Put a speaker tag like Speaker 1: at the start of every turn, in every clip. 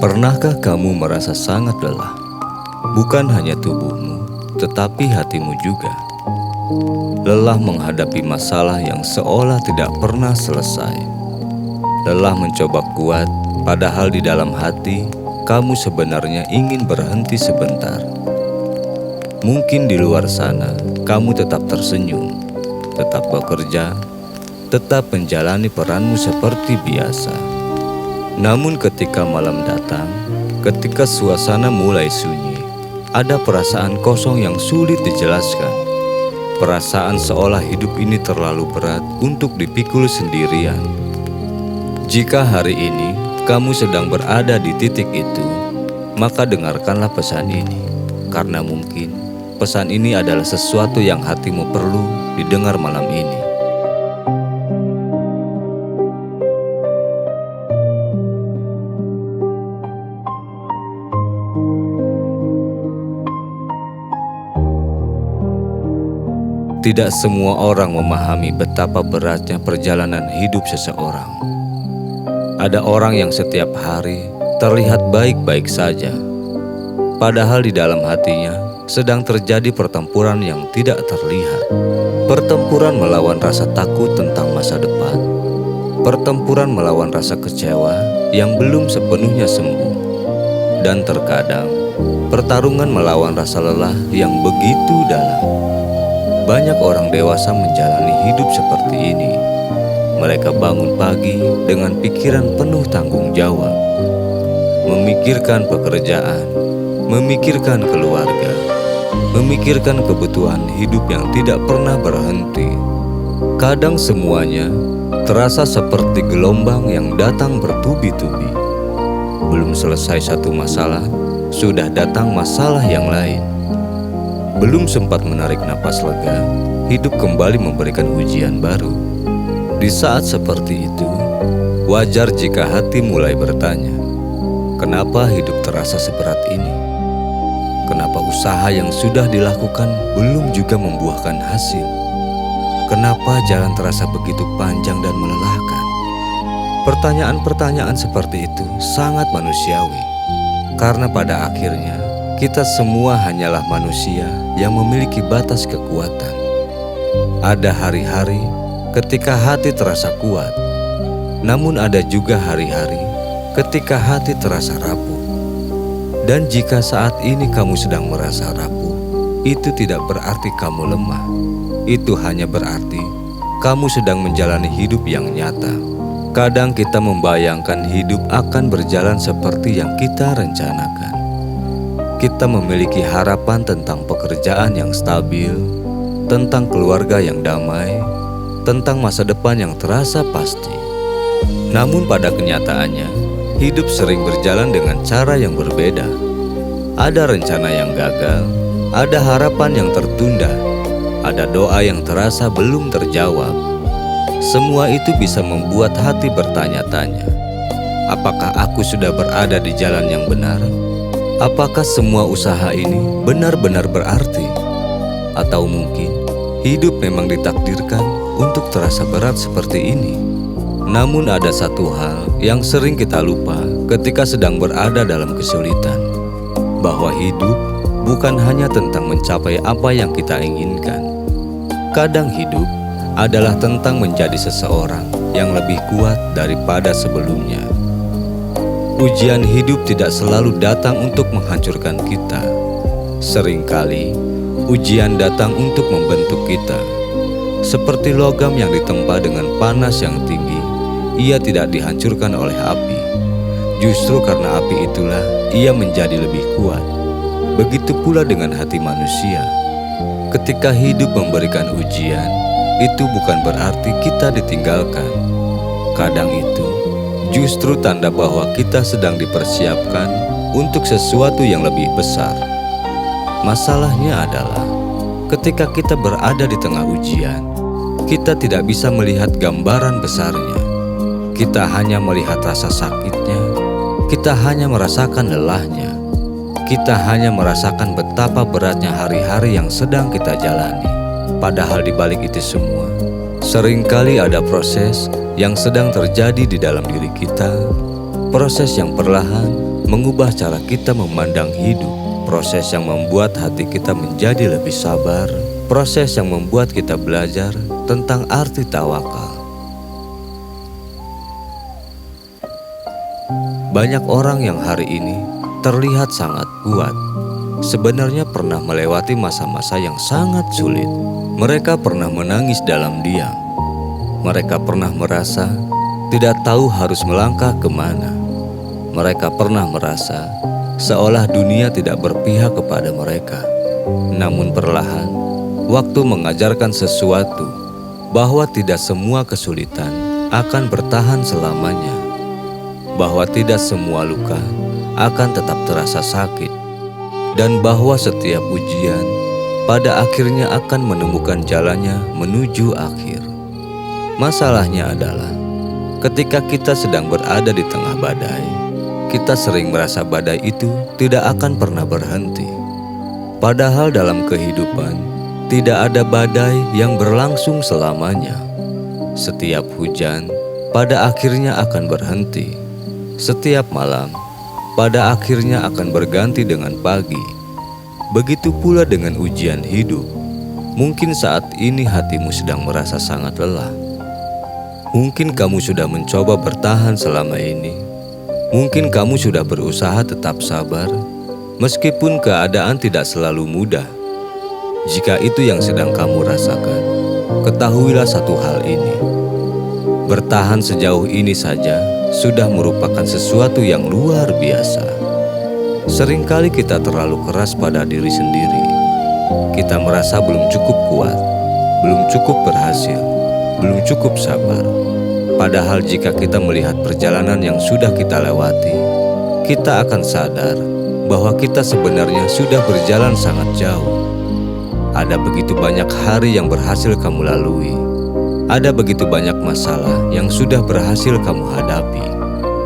Speaker 1: Pernahkah kamu merasa sangat lelah? Bukan hanya tubuhmu, tetapi hatimu juga. Lelah menghadapi masalah yang seolah tidak pernah selesai. Lelah mencoba kuat, padahal di dalam hati kamu sebenarnya ingin berhenti sebentar. Mungkin di luar sana kamu tetap tersenyum, tetap bekerja, tetap menjalani peranmu seperti biasa. Namun ketika malam datang, ketika suasana mulai sunyi, ada perasaan kosong yang sulit dijelaskan. Perasaan seolah hidup ini terlalu berat untuk dipikul sendirian. Jika hari ini kamu sedang berada di titik itu, maka dengarkanlah pesan ini, karena mungkin pesan ini adalah sesuatu yang hatimu perlu didengar malam ini. Tidak semua orang memahami betapa beratnya perjalanan hidup seseorang. Ada orang yang setiap hari terlihat baik-baik saja, padahal di dalam hatinya sedang terjadi pertempuran yang tidak terlihat. Pertempuran melawan rasa takut tentang masa depan. Pertempuran melawan rasa kecewa yang belum sepenuhnya sembuh. Dan terkadang pertarungan melawan rasa lelah yang begitu dalam. Banyak orang dewasa menjalani hidup seperti ini. Mereka bangun pagi dengan pikiran penuh tanggung jawab, memikirkan pekerjaan, memikirkan keluarga, memikirkan kebutuhan hidup yang tidak pernah berhenti. Kadang semuanya terasa seperti gelombang yang datang bertubi-tubi. Belum selesai satu masalah, sudah datang masalah yang lain. Belum sempat menarik napas lega, hidup kembali memberikan ujian baru. Di saat seperti itu, wajar jika hati mulai bertanya, kenapa hidup terasa seberat ini? Kenapa usaha yang sudah dilakukan belum juga membuahkan hasil? Kenapa jalan terasa begitu panjang dan melelahkan? Pertanyaan-pertanyaan seperti itu sangat manusiawi, karena pada akhirnya kita semua hanyalah manusia yang memiliki batas kekuatan. Ada hari-hari ketika hati terasa kuat, namun ada juga hari-hari ketika hati terasa rapuh. Dan jika saat ini kamu sedang merasa rapuh, itu tidak berarti kamu lemah. Itu hanya berarti kamu sedang menjalani hidup yang nyata. Kadang kita membayangkan hidup akan berjalan seperti yang kita rencanakan. Kita memiliki harapan tentang pekerjaan yang stabil, tentang keluarga yang damai, tentang masa depan yang terasa pasti. Namun pada kenyataannya, hidup sering berjalan dengan cara yang berbeda. Ada rencana yang gagal, ada harapan yang tertunda, ada doa yang terasa belum terjawab. Semua itu bisa membuat hati bertanya-tanya, apakah aku sudah berada di jalan yang benar? Apakah semua usaha ini benar-benar berarti? Atau mungkin hidup memang ditakdirkan untuk terasa berat seperti ini? Namun ada satu hal yang sering kita lupa ketika sedang berada dalam kesulitan, bahwa hidup bukan hanya tentang mencapai apa yang kita inginkan. Kadang hidup adalah tentang menjadi seseorang yang lebih kuat daripada sebelumnya. Ujian hidup tidak selalu datang untuk menghancurkan kita. Seringkali, ujian datang untuk membentuk kita. Seperti logam yang ditempa dengan panas yang tinggi, ia tidak dihancurkan oleh api. Justru karena api itulah ia menjadi lebih kuat. Begitu pula dengan hati manusia. Ketika hidup memberikan ujian, itu bukan berarti kita ditinggalkan. Kadang itu justru tanda bahwa kita sedang dipersiapkan untuk sesuatu yang lebih besar. Masalahnya adalah ketika kita berada di tengah ujian, kita tidak bisa melihat gambaran besarnya. Kita hanya melihat rasa sakitnya, kita hanya merasakan lelahnya, kita hanya merasakan betapa beratnya hari-hari yang sedang kita jalani. Padahal di balik itu semua, seringkali ada proses yang sedang terjadi di dalam diri kita, Proses yang perlahan mengubah cara kita memandang hidup. Proses yang membuat hati kita menjadi lebih sabar. Proses yang membuat kita belajar tentang arti tawakal. Banyak orang yang hari ini terlihat sangat kuat, sebenarnya pernah melewati masa-masa yang sangat sulit. Mereka pernah menangis dalam diam. Mereka pernah merasa tidak tahu harus melangkah kemana. Mereka pernah merasa seolah dunia tidak berpihak kepada mereka. Namun perlahan, waktu mengajarkan sesuatu, bahwa tidak semua kesulitan akan bertahan selamanya, bahwa tidak semua luka akan tetap terasa sakit, dan bahwa setiap ujian pada akhirnya akan menemukan jalannya menuju akhir. Masalahnya adalah ketika kita sedang berada di tengah badai, kita sering merasa badai itu tidak akan pernah berhenti. Padahal dalam kehidupan tidak ada badai yang berlangsung selamanya. Setiap hujan pada akhirnya akan berhenti. Setiap malam pada akhirnya akan berganti dengan pagi. Begitu pula dengan ujian hidup. Mungkin saat ini hatimu sedang merasa sangat lelah. Mungkin kamu sudah mencoba bertahan selama ini. Mungkin kamu sudah berusaha tetap sabar, meskipun keadaan tidak selalu mudah. Jika itu yang sedang kamu rasakan, ketahuilah satu hal ini. Bertahan sejauh ini saja sudah merupakan sesuatu yang luar biasa. Seringkali kita terlalu keras pada diri sendiri. Kita merasa belum cukup kuat, belum cukup berhasil, belum cukup sabar. Padahal jika kita melihat perjalanan yang sudah kita lewati, kita akan sadar bahwa kita sebenarnya sudah berjalan sangat jauh. Ada begitu banyak hari yang berhasil kamu lalui. Ada begitu banyak masalah yang sudah berhasil kamu hadapi.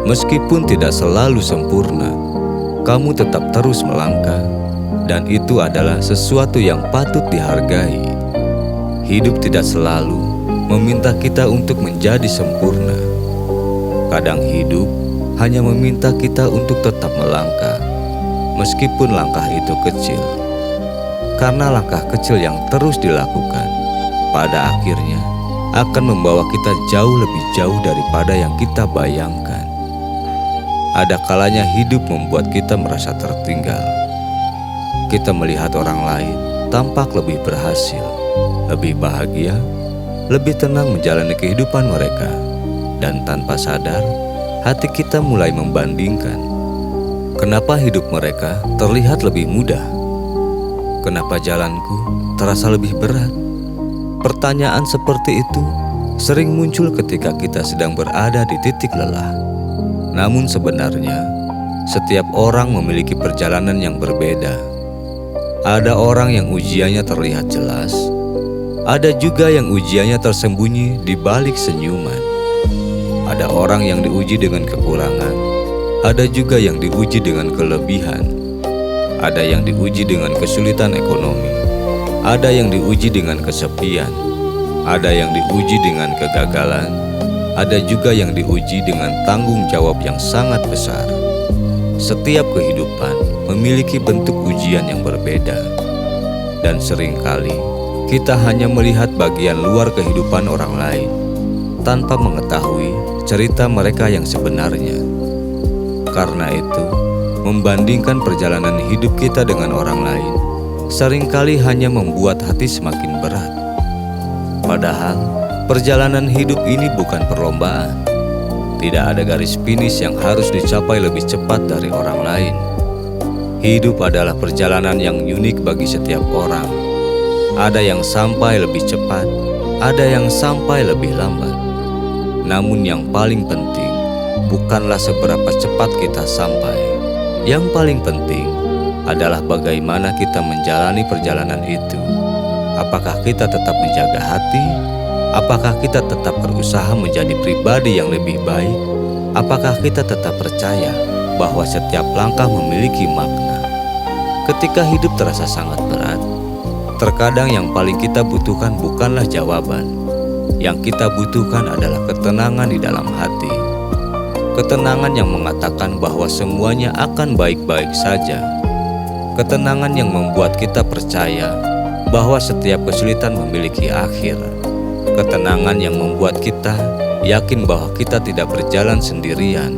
Speaker 1: Meskipun tidak selalu sempurna, kamu tetap terus melangkah, dan itu adalah sesuatu yang patut dihargai. Hidup tidak selalu meminta kita untuk menjadi sempurna. Kadang hidup hanya meminta kita untuk tetap melangkah, meskipun langkah itu kecil. Karena langkah kecil yang terus dilakukan, pada akhirnya akan membawa kita jauh lebih jauh daripada yang kita bayangkan. Ada kalanya hidup membuat kita merasa tertinggal. Kita melihat orang lain tampak lebih berhasil, lebih bahagia, lebih tenang menjalani kehidupan mereka. Dan tanpa sadar, hati kita mulai membandingkan. Kenapa hidup mereka terlihat lebih mudah? Kenapa jalanku terasa lebih berat? Pertanyaan seperti itu sering muncul ketika kita sedang berada di titik lelah. Namun sebenarnya, setiap orang memiliki perjalanan yang berbeda. Ada orang yang ujiannya terlihat jelas. Ada juga yang ujiannya tersembunyi di balik senyuman. Ada orang yang diuji dengan kekurangan. Ada juga yang diuji dengan kelebihan. Ada yang diuji dengan kesulitan ekonomi. Ada yang diuji dengan kesepian. Ada yang diuji dengan kegagalan. Ada juga yang diuji dengan tanggung jawab yang sangat besar. Setiap kehidupan memiliki bentuk ujian yang berbeda. Dan seringkali kita hanya melihat bagian luar kehidupan orang lain tanpa mengetahui cerita mereka yang sebenarnya. Karena itu, membandingkan perjalanan hidup kita dengan orang lain seringkali hanya membuat hati semakin berat. Padahal, perjalanan hidup ini bukan perlombaan. Tidak ada garis finish yang harus dicapai lebih cepat dari orang lain. Hidup adalah perjalanan yang unik bagi setiap orang. Ada yang sampai lebih cepat, ada yang sampai lebih lambat. Namun yang paling penting, bukanlah seberapa cepat kita sampai. Yang paling penting adalah bagaimana kita menjalani perjalanan itu. Apakah kita tetap menjaga hati? Apakah kita tetap berusaha menjadi pribadi yang lebih baik? Apakah kita tetap percaya bahwa setiap langkah memiliki makna? Ketika hidup terasa sangat berat, terkadang yang paling kita butuhkan bukanlah jawaban. Yang kita butuhkan adalah ketenangan di dalam hati. ketenangan yang mengatakan bahwa semuanya akan baik-baik saja, ketenangan yang membuat kita percaya bahwa setiap kesulitan memiliki akhir, ketenangan yang membuat kita yakin bahwa kita tidak berjalan sendirian.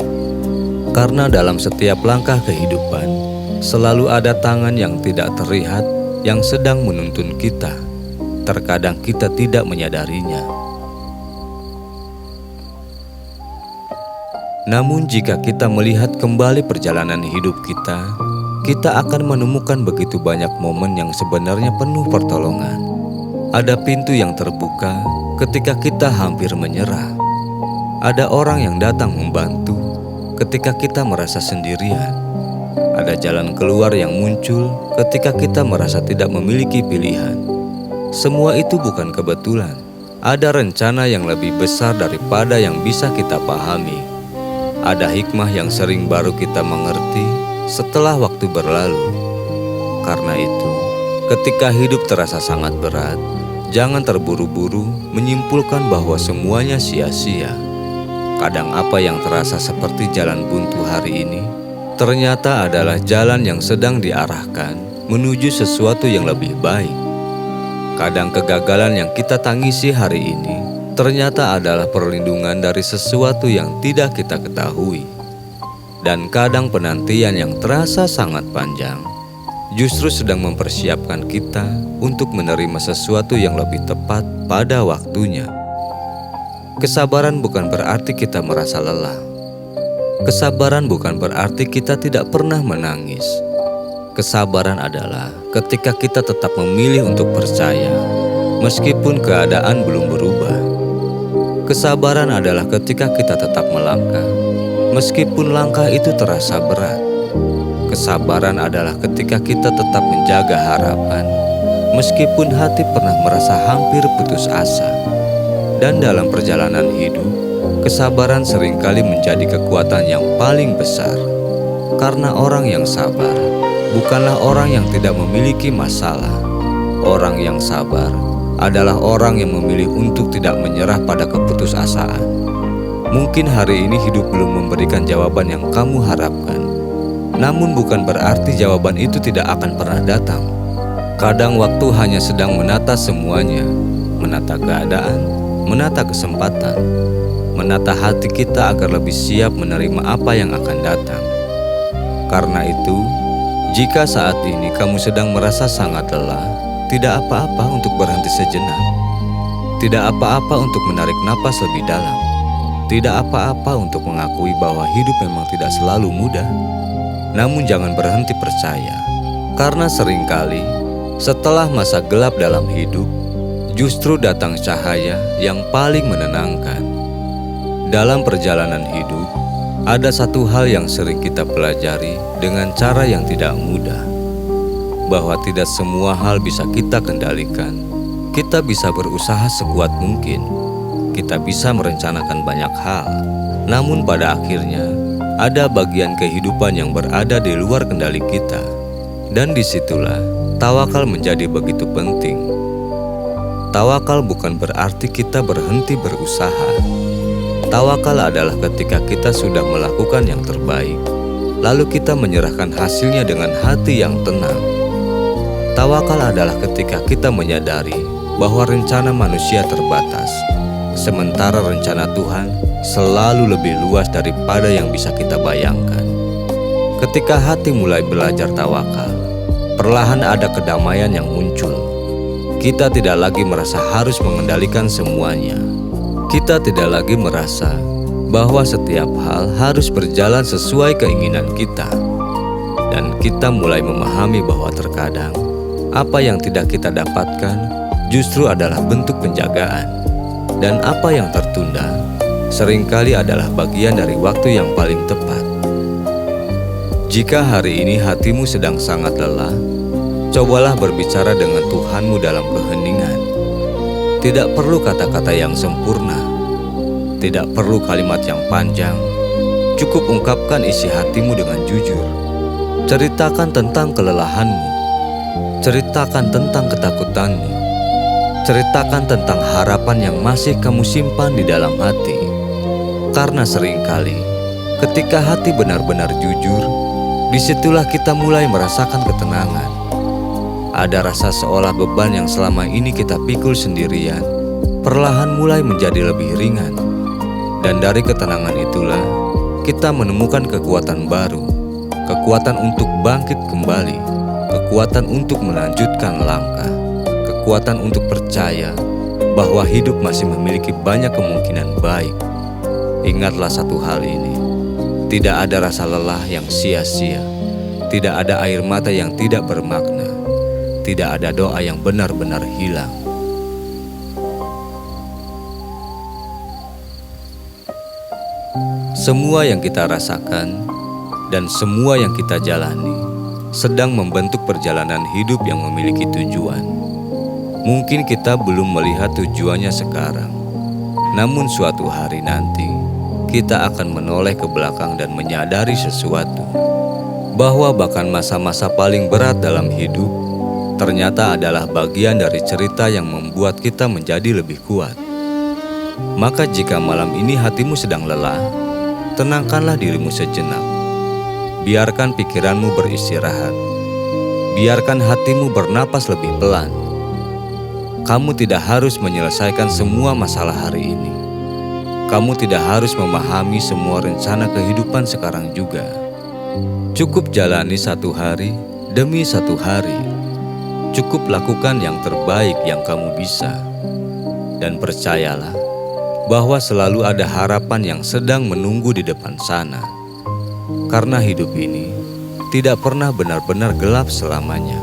Speaker 1: Karena dalam setiap langkah kehidupan selalu ada tangan yang tidak terlihat yang sedang menuntun kita. Terkadang kita tidak menyadarinya. Namun jika kita melihat kembali perjalanan hidup kita akan menemukan begitu banyak momen yang sebenarnya penuh pertolongan. Ada pintu yang terbuka ketika kita hampir menyerah. Ada orang yang datang membantu ketika kita merasa sendirian. Ada jalan keluar yang muncul ketika kita merasa tidak memiliki pilihan. Semua itu bukan kebetulan. Ada rencana yang lebih besar daripada yang bisa kita pahami. Ada hikmah yang sering baru kita mengerti setelah waktu berlalu. Karena itu, ketika hidup terasa sangat berat, jangan terburu-buru menyimpulkan bahwa semuanya sia-sia. Kadang apa yang terasa seperti jalan buntu hari ini, ternyata adalah jalan yang sedang diarahkan menuju sesuatu yang lebih baik. Kadang kegagalan yang kita tangisi hari ini ternyata adalah perlindungan dari sesuatu yang tidak kita ketahui. Dan kadang penantian yang terasa sangat panjang justru sedang mempersiapkan kita untuk menerima sesuatu yang lebih tepat pada waktunya. Kesabaran bukan berarti kita merasa lelah. Kesabaran bukan berarti kita tidak pernah menangis. Kesabaran adalah ketika kita tetap memilih untuk percaya, meskipun keadaan belum berubah. Kesabaran adalah ketika kita tetap melangkah, meskipun langkah itu terasa berat. Kesabaran adalah ketika kita tetap menjaga harapan, meskipun hati pernah merasa hampir putus asa. Dan dalam perjalanan hidup, kesabaran seringkali menjadi kekuatan yang paling besar. Karena orang yang sabar bukanlah orang yang tidak memiliki masalah. Orang yang sabar adalah orang yang memilih untuk tidak menyerah pada keputusasaan. Mungkin hari ini hidup belum memberikan jawaban yang kamu harapkan. Namun bukan berarti jawaban itu tidak akan pernah datang. Kadang waktu hanya sedang menata semuanya, menata keadaan, menata kesempatan, menata hati kita agar lebih siap menerima apa yang akan datang. Karena itu, jika saat ini kamu sedang merasa sangat lelah, tidak apa-apa untuk berhenti sejenak. Tidak apa-apa untuk menarik napas lebih dalam. Tidak apa-apa untuk mengakui bahwa hidup memang tidak selalu mudah. Namun jangan berhenti percaya. Karena seringkali setelah masa gelap dalam hidup, justru datang cahaya yang paling menenangkan. Dalam perjalanan hidup, ada satu hal yang sering kita pelajari dengan cara yang tidak mudah. Bahwa tidak semua hal bisa kita kendalikan. Kita bisa berusaha sekuat mungkin. Kita bisa merencanakan banyak hal. Namun pada akhirnya, ada bagian kehidupan yang berada di luar kendali kita. Dan disitulah tawakal menjadi begitu penting. Tawakal bukan berarti kita berhenti berusaha. Tawakal adalah ketika kita sudah melakukan yang terbaik, lalu kita menyerahkan hasilnya dengan hati yang tenang. Tawakal adalah ketika kita menyadari bahwa rencana manusia terbatas, sementara rencana Tuhan selalu lebih luas daripada yang bisa kita bayangkan. Ketika hati mulai belajar tawakal, perlahan ada kedamaian yang muncul. Kita tidak lagi merasa harus mengendalikan semuanya. Kita tidak lagi merasa bahwa setiap hal harus berjalan sesuai keinginan kita. Dan kita mulai memahami bahwa terkadang apa yang tidak kita dapatkan justru adalah bentuk penjagaan. Dan apa yang tertunda seringkali adalah bagian dari waktu yang paling tepat. Jika hari ini hatimu sedang sangat lelah, cobalah berbicara dengan Tuhanmu dalam keheningan. Tidak perlu kata-kata yang sempurna, tidak perlu kalimat yang panjang. Cukup ungkapkan isi hatimu dengan jujur. Ceritakan tentang kelelahanmu. Ceritakan tentang ketakutanmu. Ceritakan tentang harapan yang masih kamu simpan di dalam hati. Karena seringkali Ketika hati benar-benar jujur, disitulah kita mulai merasakan ketenangan. Ada rasa seolah beban yang selama ini kita pikul sendirian, perlahan mulai menjadi lebih ringan. Dan dari ketenangan itulah, kita menemukan kekuatan baru, kekuatan untuk bangkit kembali, kekuatan untuk melanjutkan langkah, kekuatan untuk percaya bahwa hidup masih memiliki banyak kemungkinan baik. Ingatlah satu hal ini, tidak ada rasa lelah yang sia-sia, tidak ada air mata yang tidak bermakna, tidak ada doa yang benar-benar hilang. Semua yang kita rasakan dan semua yang kita jalani sedang membentuk perjalanan hidup yang memiliki tujuan. Mungkin kita belum melihat tujuannya sekarang, namun suatu hari nanti kita akan menoleh ke belakang dan menyadari sesuatu, bahwa bahkan masa-masa paling berat dalam hidup ternyata adalah bagian dari cerita yang membuat kita menjadi lebih kuat. Maka jika malam ini hatimu sedang lelah, tenangkanlah dirimu sejenak. Biarkan pikiranmu beristirahat. Biarkan hatimu bernapas lebih pelan. Kamu tidak harus menyelesaikan semua masalah hari ini. Kamu tidak harus memahami semua rencana kehidupan sekarang juga. Cukup jalani satu hari demi satu hari. Cukup lakukan yang terbaik yang kamu bisa. Dan percayalah bahwa selalu ada harapan yang sedang menunggu di depan sana. Karena hidup ini tidak pernah benar-benar gelap selamanya.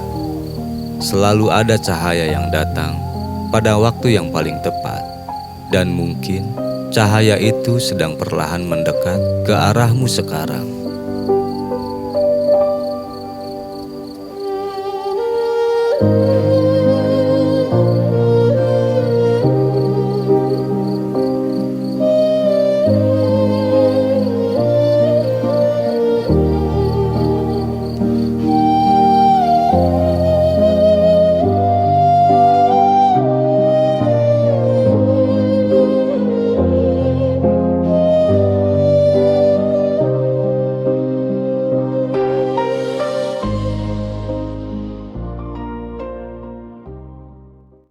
Speaker 1: Selalu ada cahaya yang datang pada waktu yang paling tepat. Dan mungkin cahaya itu sedang perlahan mendekat ke arahmu sekarang.